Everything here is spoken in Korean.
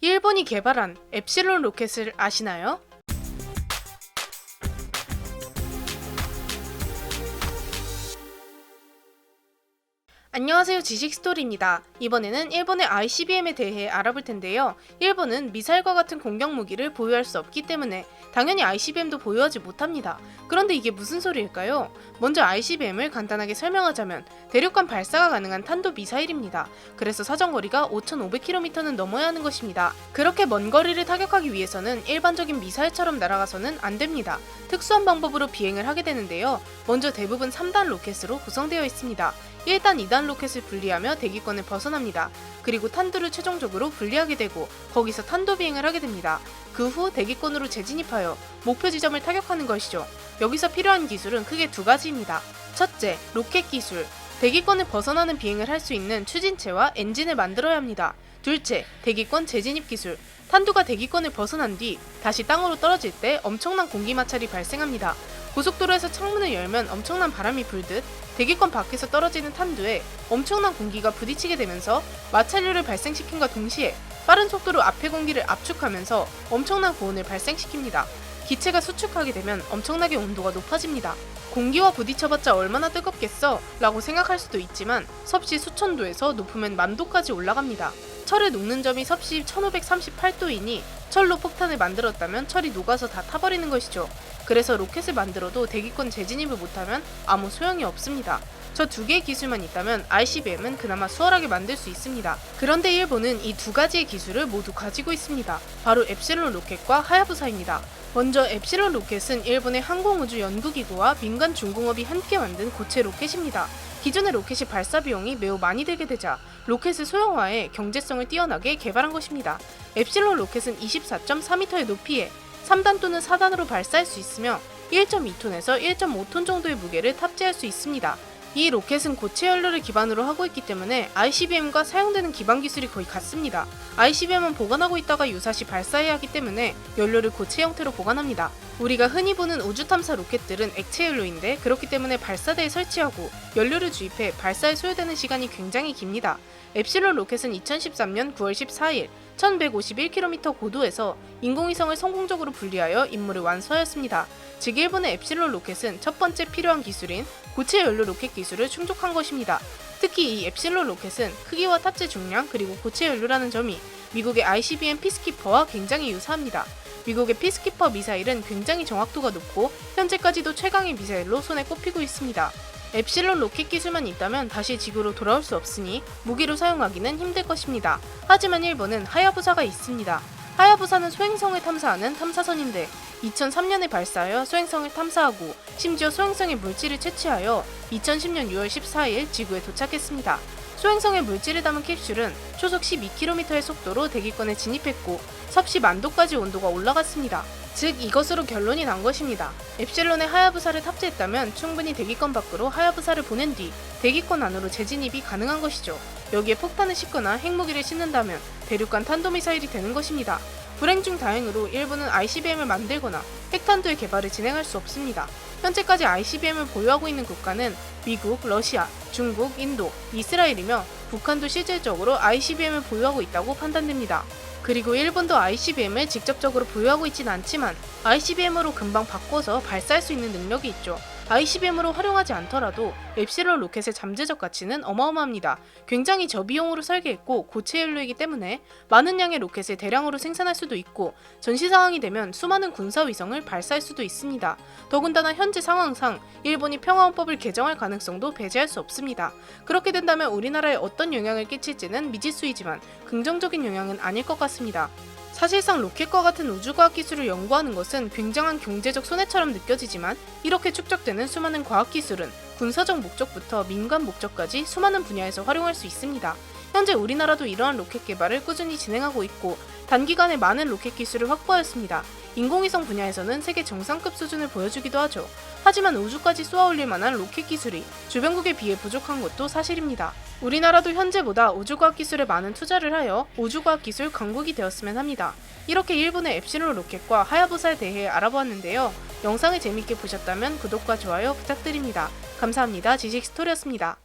일본이 개발한 엡실론 로켓을 아시나요? 안녕하세요, 지식스토리입니다. 이번에는 일본의 ICBM에 대해 알아볼 텐데요. 일본은 미사일과 같은 공격 무기를 보유할 수 없기 때문에 당연히 ICBM도 보유하지 못합니다. 그런데 이게 무슨 소리일까요? 먼저 ICBM을 간단하게 설명하자면 대륙간 발사가 가능한 탄도미사일입니다. 그래서 사정거리가 5,500km는 넘어야 하는 것입니다. 그렇게 먼 거리를 타격하기 위해서는 일반적인 미사일처럼 날아가서는 안 됩니다. 특수한 방법으로 비행을 하게 되는데요. 먼저 대부분 3단 로켓으로 구성되어 있습니다. 1단, 2단 로켓을 분리하며 대기권을 벗어납니다. 그리고 탄두를 최종적으로 분리하게 되고 거기서 탄도 비행을 하게 됩니다. 그 후 대기권으로 재진입하여 목표 지점을 타격하는 것이죠. 여기서 필요한 기술은 크게 두 가지입니다. 첫째, 로켓 기술. 대기권을 벗어나는 비행을 할 수 있는 추진체와 엔진을 만들어야 합니다. 둘째, 대기권 재진입 기술. 탄두가 대기권을 벗어난 뒤 다시 땅으로 떨어질 때 엄청난 공기 마찰이 발생합니다. 고속도로에서 창문을 열면 엄청난 바람이 불듯 대기권 밖에서 떨어지는 탄두에 엄청난 공기가 부딪히게 되면서 마찰류를 발생시킨과 동시에 빠른 속도로 앞의 공기를 압축하면서 엄청난 고온을 발생시킵니다. 기체가 수축하게 되면 엄청나게 온도가 높아집니다. 공기와 부딪혀봤자 얼마나 뜨겁겠어? 라고 생각할 수도 있지만 섭씨 수천도에서 높으면 만도까지 올라갑니다. 철을 녹는 점이 섭씨 1538도이니 철로 폭탄을 만들었다면 철이 녹아서 다 타버리는 것이죠. 그래서 로켓을 만들어도 대기권 재진입을 못하면 아무 소용이 없습니다. 저 두 개의 기술만 있다면 ICBM은 그나마 수월하게 만들 수 있습니다. 그런데 일본은 이 두 가지의 기술을 모두 가지고 있습니다. 바로 엡실론 로켓과 하야부사입니다. 먼저 엡실론 로켓은 일본의 항공우주연구기구와 민간 중공업이 함께 만든 고체 로켓입니다. 기존의 로켓이 발사 비용이 매우 많이 들게 되자 로켓을 소형화해 경제성을 뛰어나게 개발한 것입니다. 엡실론 로켓은 24.4m의 높이에 3단 또는 4단으로 발사할 수 있으며 1.2톤에서 1.5톤 정도의 무게를 탑재할 수 있습니다. 이 로켓은 고체 연료를 기반으로 하고 있기 때문에 ICBM과 사용되는 기반 기술이 거의 같습니다. ICBM은 보관하고 있다가 유사시 발사해야 하기 때문에 연료를 고체 형태로 보관합니다. 우리가 흔히 보는 우주 탐사 로켓들은 액체 연료인데 그렇기 때문에 발사대에 설치하고 연료를 주입해 발사에 소요되는 시간이 굉장히 깁니다. 엡실론 로켓은 2013년 9월 14일 1151km 고도에서 인공위성을 성공적으로 분리하여 임무를 완수하였습니다. 즉 일본의 엡실론 로켓은 첫 번째 필요한 기술인 고체 연료 로켓 기술을 충족한 것입니다. 특히 이 엡실론 로켓은 크기와 탑재 중량 그리고 고체 연료라는 점이 미국의 ICBM 피스키퍼와 굉장히 유사합니다. 미국의 피스키퍼 미사일은 굉장히 정확도가 높고 현재까지도 최강의 미사일로 손에 꼽히고 있습니다. 엡실론 로켓 기술만 있다면 다시 지구로 돌아올 수 없으니 무기로 사용하기는 힘들 것입니다. 하지만 일본은 하야부사가 있습니다. 하야부사는 소행성을 탐사하는 탐사선인데 2003년에 발사하여 소행성을 탐사하고 심지어 소행성의 물질을 채취하여 2010년 6월 14일 지구에 도착했습니다. 소행성의 물질을 담은 캡슐은 초속 12km의 속도로 대기권에 진입했고 섭씨 만도까지 온도가 올라갔습니다. 즉 이것으로 결론이 난 것입니다. 엡실론에 하야부사를 탑재했다면 충분히 대기권 밖으로 하야부사를 보낸 뒤 대기권 안으로 재진입이 가능한 것이죠. 여기에 폭탄을 싣거나 핵무기를 싣는다면 대륙간 탄도미사일이 되는 것입니다. 불행 중 다행으로 일본은 ICBM을 만들거나 핵탄두의 개발을 진행할 수 없습니다. 현재까지 ICBM을 보유하고 있는 국가는 미국, 러시아, 중국, 인도, 이스라엘이며 북한도 실질적으로 ICBM을 보유하고 있다고 판단됩니다. 그리고 일본도 ICBM을 직접적으로 보유하고 있진 않지만 ICBM으로 금방 바꿔서 발사할 수 있는 능력이 있죠. ICBM으로 활용하지 않더라도 엡실론 로켓의 잠재적 가치는 어마어마합니다. 굉장히 저비용으로 설계했고 고체 연료이기 때문에 많은 양의 로켓을 대량으로 생산할 수도 있고 전시 상황이 되면 수많은 군사 위성을 발사할 수도 있습니다. 더군다나 현재 상황상 일본이 평화헌법을 개정할 가능성도 배제할 수 없습니다. 그렇게 된다면 우리나라에 어떤 영향을 끼칠지는 미지수이지만 긍정적인 영향은 아닐 것 같습니다. 사실상 로켓과 같은 우주과학 기술을 연구하는 것은 굉장한 경제적 손해처럼 느껴지지만 이렇게 축적되는 수많은 과학기술은 군사적 목적부터 민간 목적까지 수많은 분야에서 활용할 수 있습니다. 현재 우리나라도 이러한 로켓 개발을 꾸준히 진행하고 있고 단기간에 많은 로켓 기술을 확보하였습니다. 인공위성 분야에서는 세계 정상급 수준을 보여주기도 하죠. 하지만 우주까지 쏘아올릴 만한 로켓 기술이 주변국에 비해 부족한 것도 사실입니다. 우리나라도 현재보다 우주과학 기술에 많은 투자를 하여 우주과학 기술 강국이 되었으면 합니다. 이렇게 일본의 엡실론 로켓과 하야부사에 대해 알아보았는데요. 영상을 재밌게 보셨다면 구독과 좋아요 부탁드립니다. 감사합니다. 지식스토리였습니다.